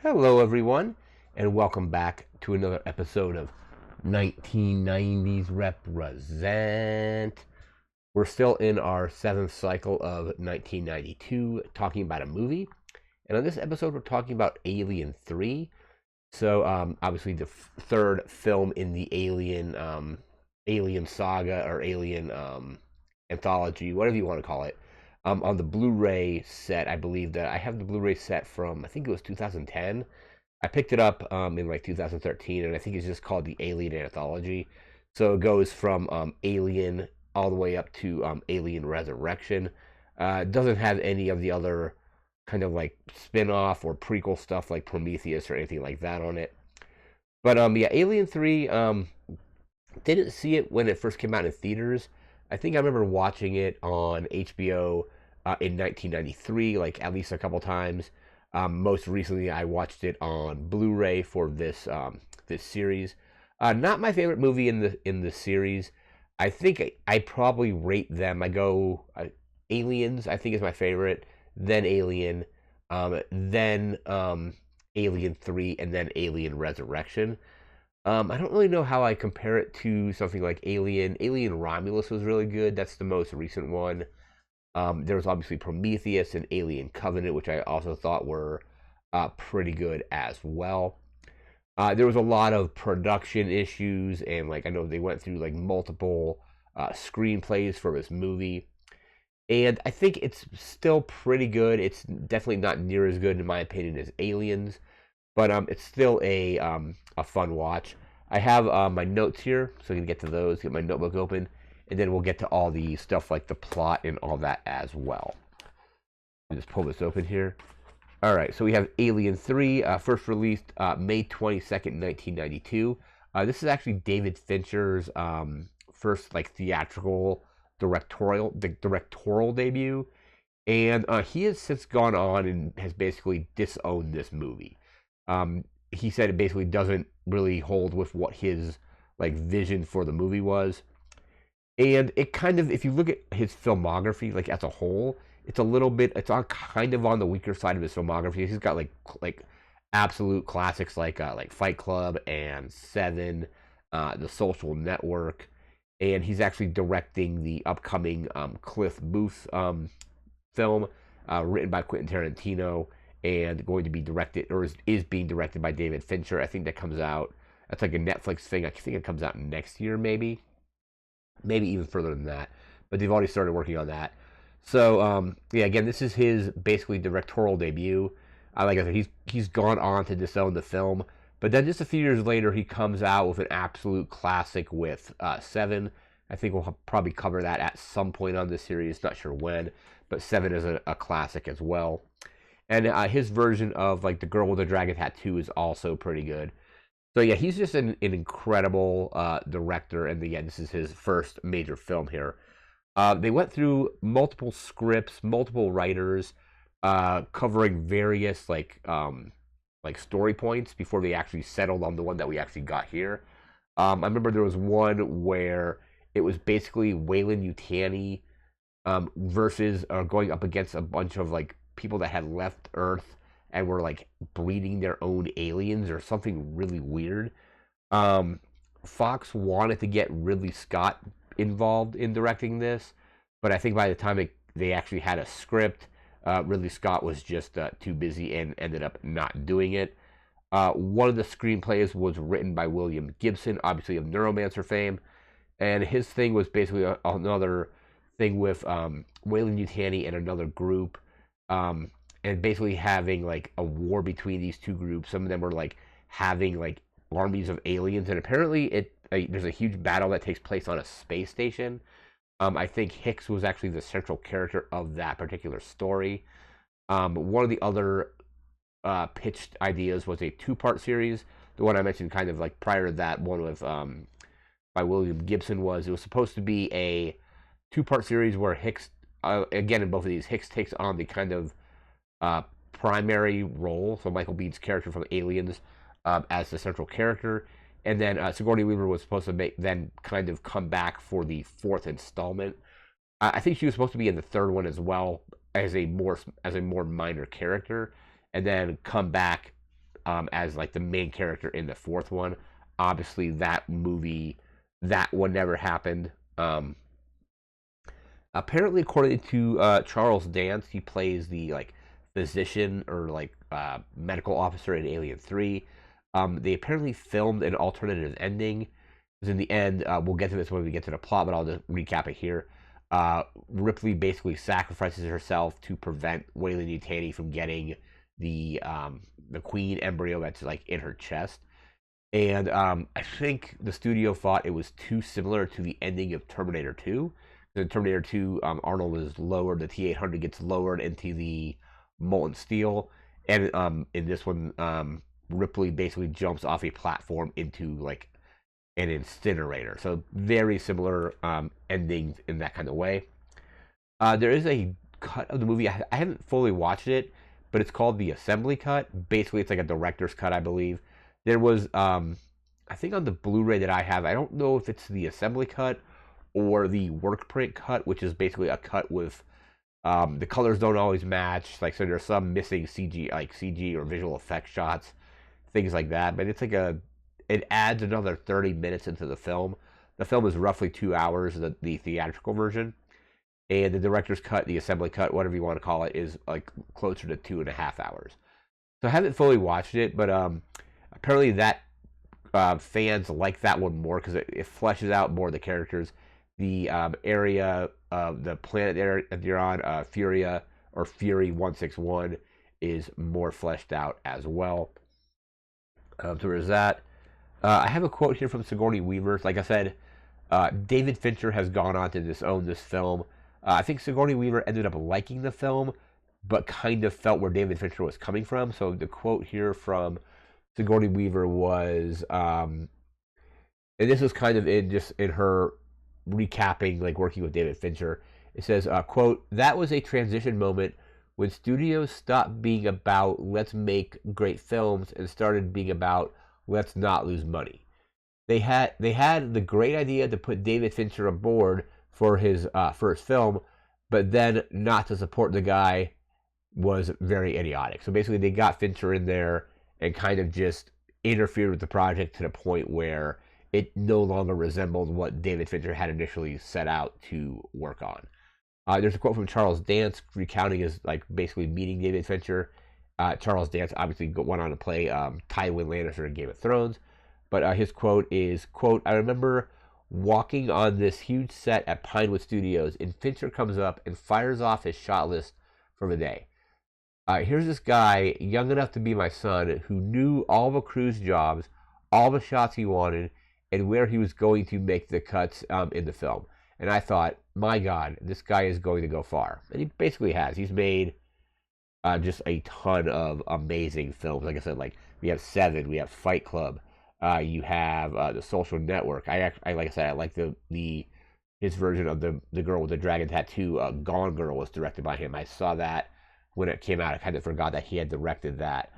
Hello, everyone, and welcome back to another episode of 1990s Represent. We're still in our seventh cycle of 1992, talking about a movie. And on this episode, we're talking about Alien 3. So, obviously, the third film in the Alien saga or Alien anthology, whatever you want to call it. On the Blu-ray set, I believe that I have the Blu-ray set from I think it was 2010. I picked it up in like 2013, and I think it's just called the Alien Anthology. So it goes from Alien all the way up to Alien Resurrection. It doesn't have any of the other kind of like spin-off or prequel stuff like Prometheus or anything like that on it. But yeah, Alien 3, didn't see it when it first came out in theaters. I think I remember watching it on HBO in 1993, like at least a couple times. Most recently, I watched it on Blu-ray for this series. Not my favorite movie in the series. I think I probably rate them. I go Aliens. I think is my favorite. Then Alien. Then Alien 3, and then Alien Resurrection. I don't really know how I compare it to something like Alien. Alien Romulus was really good. That's the most recent one. There was obviously Prometheus and Alien Covenant, which I also thought were pretty good as well. There was a lot of production issues, and like I know they went through like multiple screenplays for this movie, and I think it's still pretty good. It's definitely not near as good in my opinion as Aliens, but it's still a fun watch. I have my notes here, so I can get to those. Get my notebook open, and then we'll get to all the stuff like the plot and all that as well. I'll just pull this open here. All right, so we have Alien 3, first released May 22nd, 1992. This is actually David Fincher's first like theatrical directorial debut, and he has since gone on and has basically disowned this movie. He said it basically doesn't really hold with what his like vision for the movie was. And it kind of, if you look at his filmography, like as a whole, it's a little bit, it's on kind of on the weaker side of his filmography. He's got like absolute classics like Fight Club and Seven, The Social Network, and he's actually directing the upcoming Cliff Booth film, written by Quentin Tarantino and going to be directed or is being directed by David Fincher. I think that comes out. That's like a Netflix thing. I think it comes out next year, maybe even further than that. But they've already started working on that. So yeah, again, this is his basically directorial debut. Like I said, he's gone on to disown the film, but then just a few years later, he comes out with an absolute classic with Seven. I think we'll probably cover that at some point on this series. Not sure when, but Seven is a classic as well. And his version of like the Girl with the Dragon Tattoo is also pretty good. So yeah, he's just an incredible director, and again, this is his first major film here. They went through multiple scripts, multiple writers, covering various like story points before they actually settled on the one that we actually got here. I remember there was one where it was basically Weyland-Yutani versus going up against a bunch of like people that had left Earth and were like breeding their own aliens or something really weird. Fox wanted to get Ridley Scott involved in directing this, but I think by the time they actually had a script, Ridley Scott was just too busy and ended up not doing it. One of the screenplays was written by William Gibson, obviously of Neuromancer fame, and his thing was basically another thing with Weyland-Yutani and another group, and basically having like a war between these two groups. Some of them were like having like armies of aliens, and apparently there's a huge battle that takes place on a space station. I think Hicks was actually the central character of that particular story. One of the other pitched ideas was a two-part series. The one I mentioned kind of like prior to that one with by William Gibson it was supposed to be a two-part series where Hicks, again in both of these, Hicks takes on the kind of primary role, so Michael Bean's character from Aliens, as the central character, and then Sigourney Weaver was supposed to then kind of come back for the fourth installment. I think she was supposed to be in the third one as well as a more minor character, and then come back as like the main character in the fourth one. Obviously, that one never happened. Apparently, according to Charles Dance, he plays the like physician or like medical officer in Alien 3. They apparently filmed an alternative ending. Because in the end, we'll get to this when we get to the plot, but I'll just recap it here. Ripley basically sacrifices herself to prevent Weyland-Yutani from getting the queen embryo that's like in her chest. And I think the studio thought it was too similar to the ending of Terminator 2. In Terminator 2, Arnold is lowered, the T-800 gets lowered into the molten steel. And in this one, Ripley basically jumps off a platform into like an incinerator. So very similar endings in that kind of way. There is a cut of the movie. I haven't fully watched it, but it's called the assembly cut. Basically, it's like a director's cut, I believe. There was, I think on the Blu-ray that I have, I don't know if it's the assembly cut or the work print cut, which is basically a cut with the colors don't always match. Like, so there's some missing CG, like CG or visual effect shots, things like that. But it's like it adds another 30 minutes into the film. The film is roughly 2 hours, the theatrical version. And the director's cut, the assembly cut, whatever you want to call it, is like closer to 2.5 hours. So I haven't fully watched it, but apparently that fans like that one more because it fleshes out more of the characters. The area of the planet that you're on, Furia or Fury 161, is more fleshed out as well. So there's that. I have a quote here from Sigourney Weaver. Like I said, David Fincher has gone on to disown this film. I think Sigourney Weaver ended up liking the film, but kind of felt where David Fincher was coming from. So the quote here from Sigourney Weaver was, and this was kind of in her recapping, like working with David Fincher. It says, quote, "That was a transition moment when studios stopped being about let's make great films and started being about let's not lose money. They had the great idea to put David Fincher aboard for his first film, but then not to support the guy was very idiotic. So basically, they got Fincher in there and kind of just interfered with the project to the point where it no longer resembled what David Fincher had initially set out to work on. There's a quote from Charles Dance recounting his like basically meeting David Fincher. Charles Dance obviously went on to play Tywin Lannister in Game of Thrones, but his quote is, quote, "I remember walking on this huge set at Pinewood Studios, and Fincher comes up and fires off his shot list for the day. Here's this guy, young enough to be my son, who knew all the crew's jobs, all the shots he wanted, and where he was going to make the cuts in the film. And I thought, my God, this guy is going to go far." And he basically has. He's made just a ton of amazing films. Like I said, like we have Seven, we have Fight Club, you have The Social Network. I like I said, I like his version of the girl with the dragon tattoo. Gone Girl was directed by him. I saw that when it came out. I kind of forgot that he had directed that.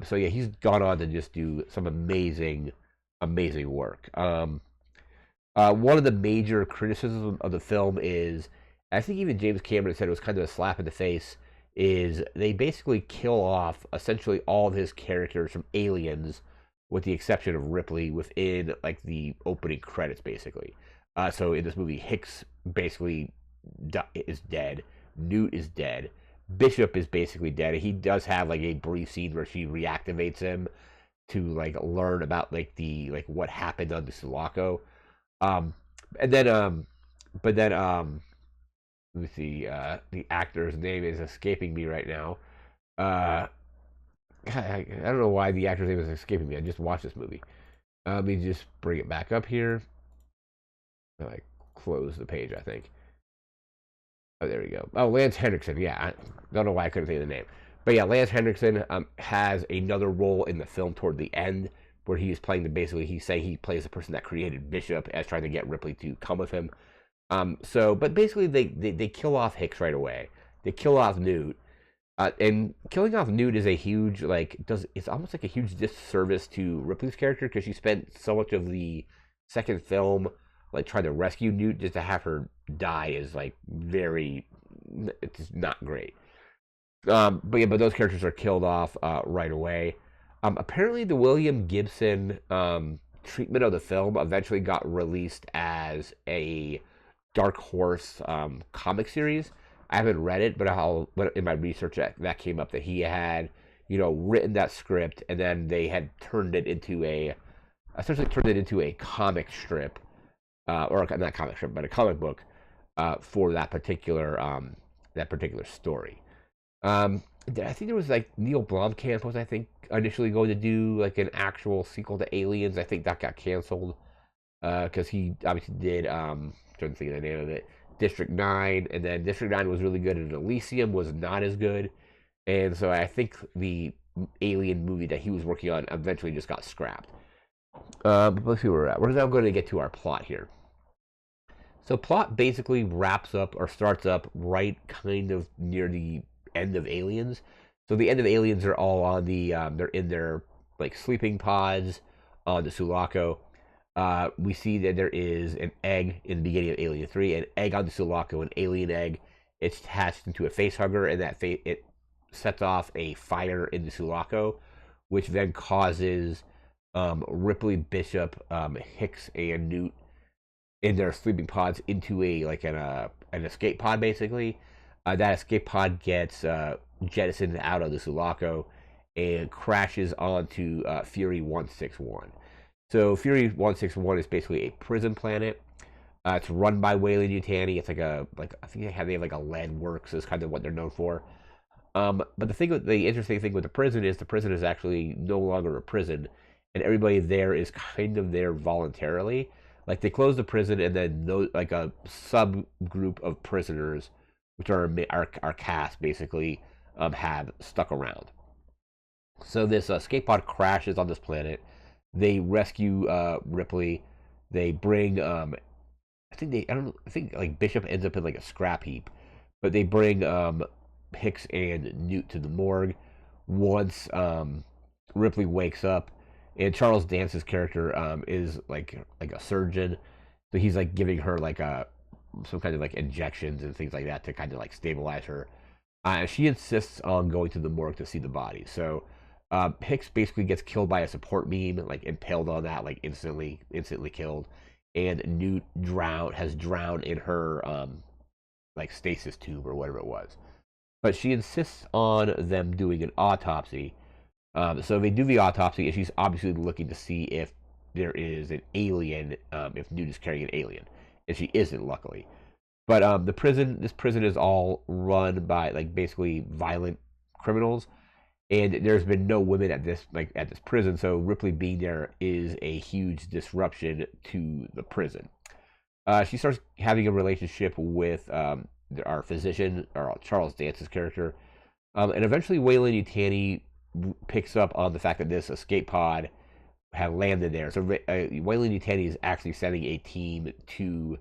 So yeah, he's gone on to just do some amazing work. One of the major criticisms of the film is, I think even James Cameron said it was kind of a slap in the face, is they basically kill off essentially all of his characters from Aliens, with the exception of Ripley, within like the opening credits, basically. So in this movie, Hicks basically is dead. Newt is dead. Bishop is basically dead. He does have like a brief scene where she reactivates him to like learn about like what happened on the Sulaco. And then let me see, the actor's name is escaping me right now. I don't know why the actor's name is escaping me. I just watched this movie. Let me just bring it back up here. I closed the page, I think. Oh, there we go. Oh, Lance Henriksen. Yeah, I don't know why I couldn't think of the name. But yeah, Lance Henriksen has another role in the film toward the end where he is playing he's saying he plays the person that created Bishop as trying to get Ripley to come with him. But basically they kill off Hicks right away. They kill off Newt. And killing off Newt is a huge, it's almost like a huge disservice to Ripley's character because she spent so much of the second film like trying to rescue Newt. Just to have her die is like it's not great. But those characters are killed off right away. Apparently, the William Gibson treatment of the film eventually got released as a Dark Horse comic series. I haven't read it, but in my research that came up that he had, written that script, and then they had turned it into essentially turned it into a comic strip, or not comic strip, but a comic book for that particular story. I think there was like Neil Blomkamp was, I think, initially going to do like an actual sequel to Aliens. I think that got canceled because he obviously did. Trying to think of the name of it. District 9, and then District 9 was really good, and Elysium was not as good. And so I think the Alien movie that he was working on eventually just got scrapped. But let's see where we're at. We're now going to get to our plot here. So plot basically wraps up or starts up right kind of near the end of Aliens. So the end of Aliens are all on they're in their like sleeping pods on the Sulaco. We see that there is an egg in the beginning of Alien 3, an egg on the Sulaco, an alien egg. It's hatched into a facehugger, and it sets off a fire in the Sulaco, which then causes Ripley, Bishop, Hicks, and Newt in their sleeping pods into an escape pod, basically. That escape pod gets jettisoned out of the Sulaco and crashes onto Fury 161. So Fury 161 is basically a prison planet. It's run by Weyland-Yutani. It's I think they have like a lead works is kind of what they're known for. But the interesting thing with the prison is actually no longer a prison, and everybody there is kind of there voluntarily. Like they close the prison, and then like a subgroup of prisoners, which are our cast, basically have stuck around. So this escape pod crashes on this planet. They rescue Ripley. They bring I think like Bishop ends up in like a scrap heap, but they bring Hicks and Newt to the morgue. Once Ripley wakes up, and Charles Dance's character is like a surgeon, so he's like giving her like some kind of like injections and things like that to kind of like stabilize her. She insists on going to the morgue to see the body. So Hicks basically gets killed by a support beam, like impaled on that, like instantly killed. And Newt has drowned in her like stasis tube or whatever it was. But she insists on them doing an autopsy. So they do the autopsy, and she's obviously looking to see if there is an alien, if Newt is carrying an alien, and she isn't, luckily. But this prison is all run by like basically violent criminals, and there's been no women at this prison. So Ripley being there is a huge disruption to the prison. She starts having a relationship with our physician, or Charles Dance's character, and eventually Weyland-Yutani picks up on the fact that this escape pod had landed there. So Weyland-Yutani is actually sending a team to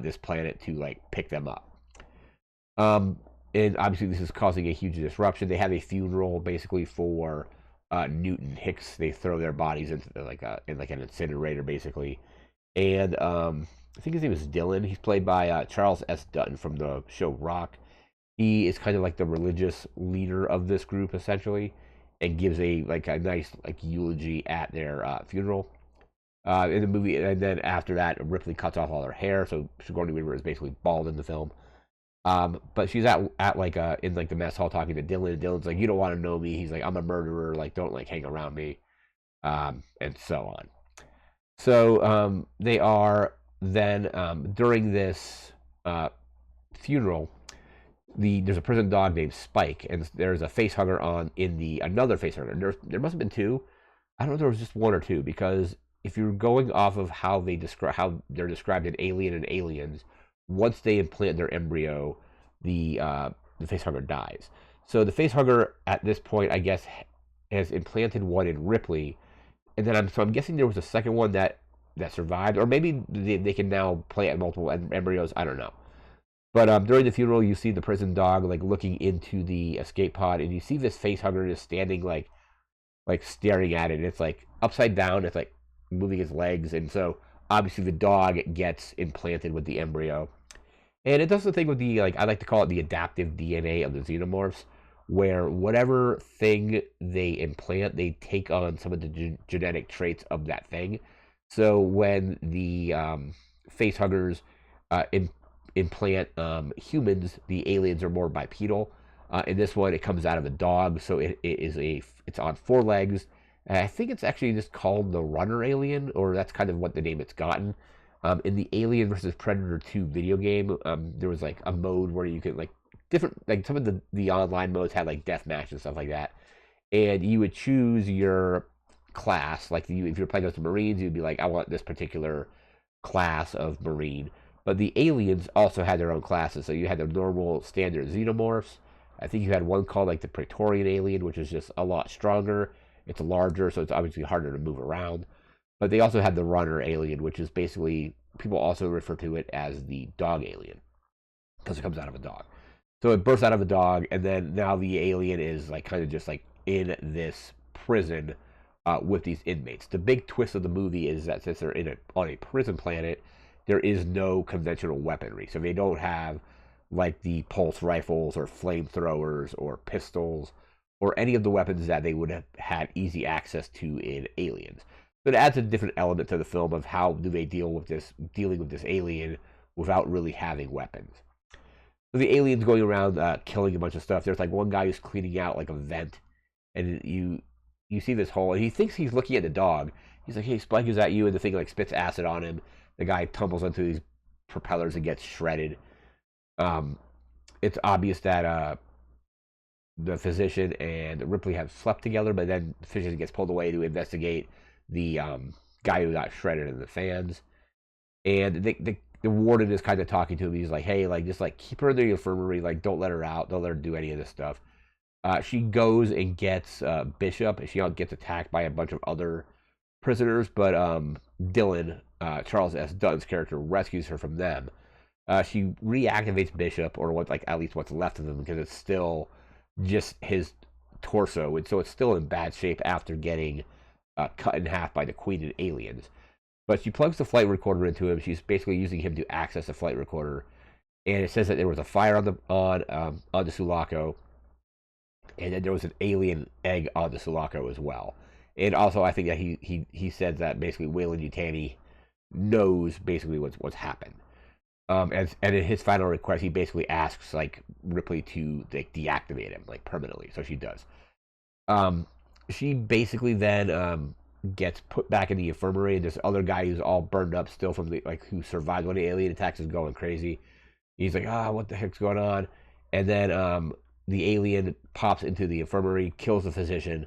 this planet to like pick them up. And obviously this is causing a huge disruption. They have a funeral basically for Newt and Hicks. They throw their bodies into in an incinerator basically. And I think his name is Dylan. He's played by Charles S. Dutton from the show Rock. He is kind of like the religious leader of this group essentially, and gives a nice eulogy at their funeral. In the movie, and then after that, Ripley cuts off all her hair, so Sigourney Weaver is basically bald in the film. But she's at in the mess hall talking to Dylan, and Dylan's like, "You don't want to know me." He's like, "I'm a murderer. Like, don't hang around me," and so on. So they are then during this funeral. There's a prison dog named Spike, and there's a facehugger another facehugger. There must have been two. I don't know if there was just one or two, because if you're going off of how they're described in Alien and Aliens, once they implant their embryo, the facehugger dies. So the facehugger at this point, I guess, has implanted one in Ripley, and then I'm guessing there was a second one that survived, or maybe they can now plant multiple embryos. I don't know. But during the funeral, you see the prison dog looking into the escape pod, and you see this facehugger just standing staring at it, and it's upside down. It's moving his legs, and so obviously the dog gets implanted with the embryo. And it does the thing with the I like to call it the adaptive DNA of the xenomorphs, where whatever thing they implant, they take on some of the genetic traits of that thing. So when the face huggers implant humans, the aliens are more bipedal. In this one, it comes out of a dog, so it's on four legs. I think it's actually just called the runner alien, or that's kind of what the name it's gotten. In the Alien versus Predator 2 video game, there was like a mode where you could like different, like some of the online modes had like deathmatch and stuff like that, and you would choose your class. Like if you're playing with the Marines, you'd be like, I want this particular class of Marine. But the aliens also had their own classes. So you had the normal standard xenomorphs. I think you had one called like the Praetorian alien, which is just a lot stronger. It's larger, so it's obviously harder to move around. But they also had the runner alien, which is basically, people also refer to it as the dog alien because it comes out of a dog. So it bursts out of a dog, and then now the alien is like kind of just like in this prison with these inmates. The big twist of the movie is that since they're on a prison planet, there is no conventional weaponry. So they don't have like the pulse rifles or flamethrowers or pistols or any of the weapons that they would have had easy access to in Aliens. So it adds a different element to the film of how do they dealing with this alien without really having weapons. So the alien's going around killing a bunch of stuff. There's like one guy who's cleaning out like a vent, and you see this hole, and he thinks he's looking at the dog. He's like, "Hey, Spike, is that you?" And the thing like spits acid on him. The guy tumbles onto these propellers and gets shredded. It's obvious that the physician and Ripley have slept together, but then the physician gets pulled away to investigate the guy who got shredded in the fans. And the warden is kind of talking to him. He's like, "Hey, like just like keep her in the infirmary. Like don't let her out. Don't let her do any of this stuff." She goes and gets Bishop, and she gets attacked by a bunch of other prisoners. But Dylan, Charles S. Dunn's character, rescues her from them. She reactivates Bishop, or what, like at least what's left of him, because it's still just his torso, and so it's still in bad shape after getting cut in half by the Queen and aliens. But she plugs the flight recorder into him. She's basically using him to access the flight recorder, and it says that there was a fire on the Sulaco, and then there was an alien egg on the Sulaco as well. And also, I think that he said that basically Weyland-Yutani knows basically what's happened. And in his final request, he basically asks like Ripley to like deactivate him like permanently. So she does. She basically then gets put back in the infirmary, and this other guy who's all burned up still from the like who survived one of the alien attacks is going crazy. He's like, what the heck's going on? And then the alien pops into the infirmary, kills the physician.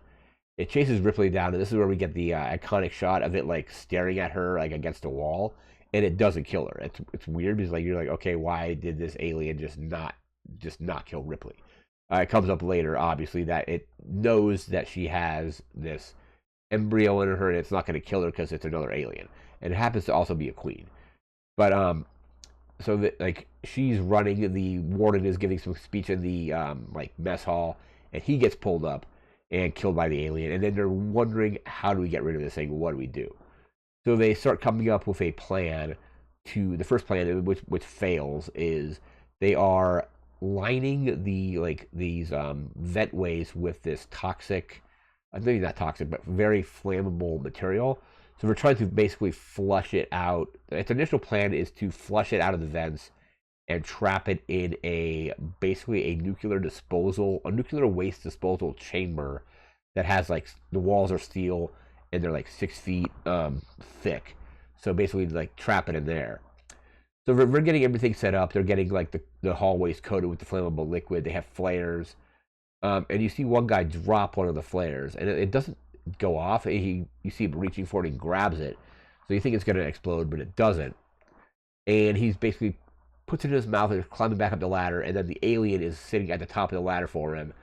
It chases Ripley down, and this is where we get the iconic shot of it like staring at her like against a wall, and it doesn't kill her. It's weird because like you're like, okay, why did this alien just not kill Ripley? It comes up later, obviously, that it knows that she has this embryo in her, and it's not going to kill her because it's another alien, and it happens to also be a queen. But so that like she's running, the warden is giving some speech in the like mess hall, and he gets pulled up and killed by the alien, and then they're wondering, how do we get rid of this thing? What do we do? So they start coming up with a plan. The first plan, which fails, is they are lining these ventways with this toxic, maybe not toxic, but very flammable material. So we're trying to basically flush it out. Its initial plan is to flush it out of the vents and trap it in basically a nuclear waste disposal chamber that has like the walls are steel and they're like 6 feet thick. So basically like trap it in there. So we're getting everything set up. They're getting like the hallways coated with the flammable liquid. They have flares. And you see one guy drop one of the flares, and it doesn't go off. You see him reaching for it and grabs it. So you think it's going to explode, but it doesn't. And he's basically puts it in his mouth and is climbing back up the ladder, and then the alien is sitting at the top of the ladder for him,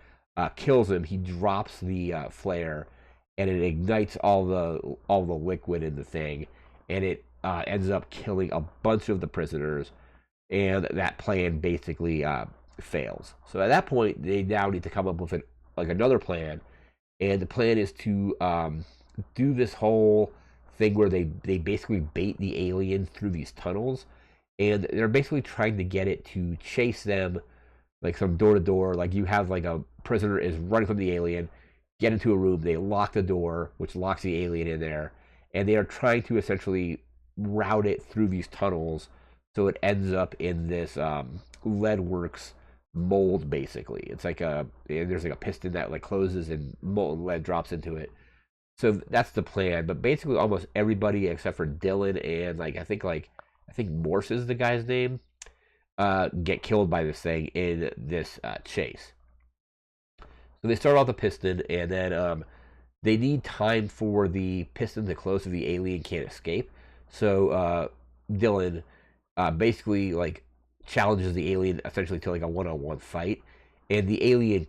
kills him. He drops the flare, and it ignites all the liquid in the thing, and it ends up killing a bunch of the prisoners, and that plan basically fails. So at that point, they now need to come up with another plan, and the plan is to do this whole thing where they basically bait the alien through these tunnels, and they're basically trying to get it to chase them like from door to door. Like you have like prisoner is running from the alien, get into a room. They lock the door, which locks the alien in there, and they are trying to essentially route it through these tunnels so it ends up in this leadworks mold. Basically, it's like there's like a piston that like closes and molten lead drops into it. So that's the plan. But basically, almost everybody except for Dylan and I think Morse is the guy's name, get killed by this thing in this chase. So they start off the piston, and then they need time for the piston to close so the alien can't escape. So Dylan basically like challenges the alien essentially to like a one-on-one fight, and the alien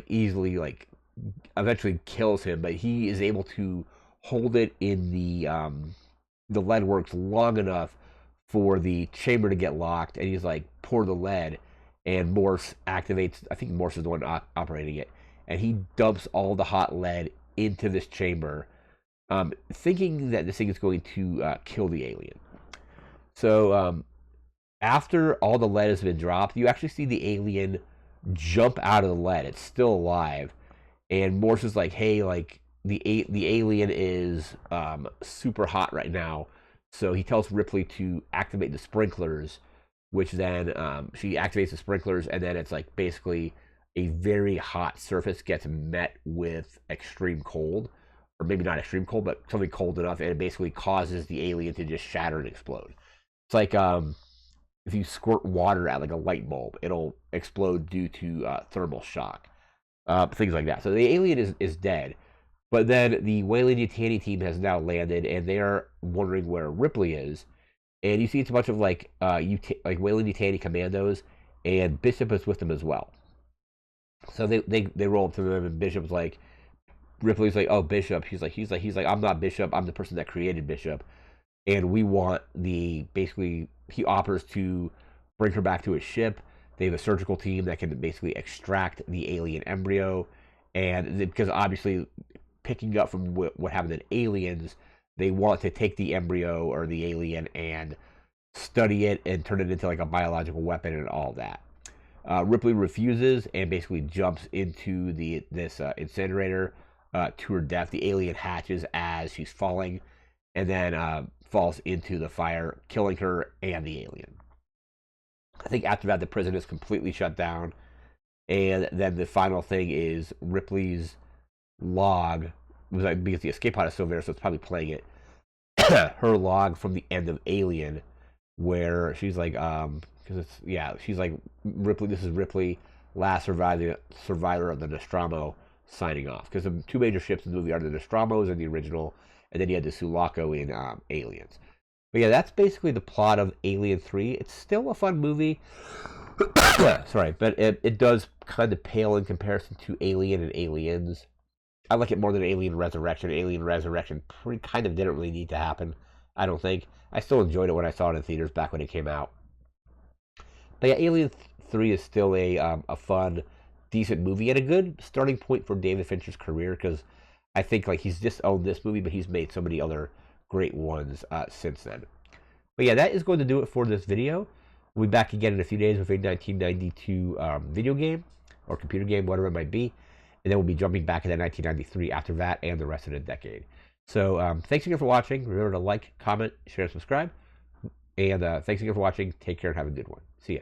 easily eventually kills him, but he is able to hold it in the lead works long enough for the chamber to get locked, and he's like pour the lead, and Morse activates. I think Morse is the one operating it, and he dumps all the hot lead into this chamber, thinking that this thing is going to kill the alien. So after all the lead has been dropped, you actually see the alien jump out of the lead. It's still alive, and Morse is like, "Hey, like the alien is super hot right now." So he tells Ripley to activate the sprinklers, which then she activates the sprinklers, and then it's like basically a very hot surface gets met with extreme cold, or maybe not extreme cold, but something cold enough, and it basically causes the alien to just shatter and explode. It's like if you squirt water at like a light bulb, it'll explode due to thermal shock, things like that. So the alien is dead. But then the Weyland-Yutani team has now landed, and they are wondering where Ripley is. And you see it's a bunch of like Weyland-Yutani commandos, and Bishop is with them as well. So they roll up to them, and Bishop's like, Ripley's like, "Oh, Bishop." He's like, "I'm not Bishop. I'm the person that created Bishop, and we want basically." He offers to bring her back to his ship. They have a surgical team that can basically extract the alien embryo, and because obviously picking up from what happened in Aliens, they want to take the embryo or the alien and study it and turn it into like a biological weapon and all that. Ripley refuses and basically jumps into this incinerator to her death. The alien hatches as she's falling, and then falls into the fire, killing her and the alien. I think after that, the prison is completely shut down, and then the final thing is Ripley's log, was like, because the escape pod is still there, so it's probably playing it. Her log from the end of Alien, where she's like, she's like, Ripley. This is Ripley, last survivor of the Nostromo, signing off. Because the two major ships in the movie are the Nostromos in the original, and then you had the Sulaco in Aliens. But yeah, that's basically the plot of Alien 3. It's still a fun movie. Sorry, but it does kind of pale in comparison to Alien and Aliens. I like it more than Alien Resurrection. Alien Resurrection kind of didn't really need to happen, I don't think. I still enjoyed it when I saw it in theaters back when it came out. But yeah, Alien 3 is still a fun, decent movie and a good starting point for David Fincher's career, because I think like he's just owned this movie, but he's made so many other great ones since then. But yeah, that is going to do it for this video. We'll be back again in a few days with a 1992 video game or computer game, whatever it might be. And then we'll be jumping back into 1993 after that and the rest of the decade. So thanks again for watching. Remember to like, comment, share, and subscribe. And thanks again for watching. Take care and have a good one. See ya.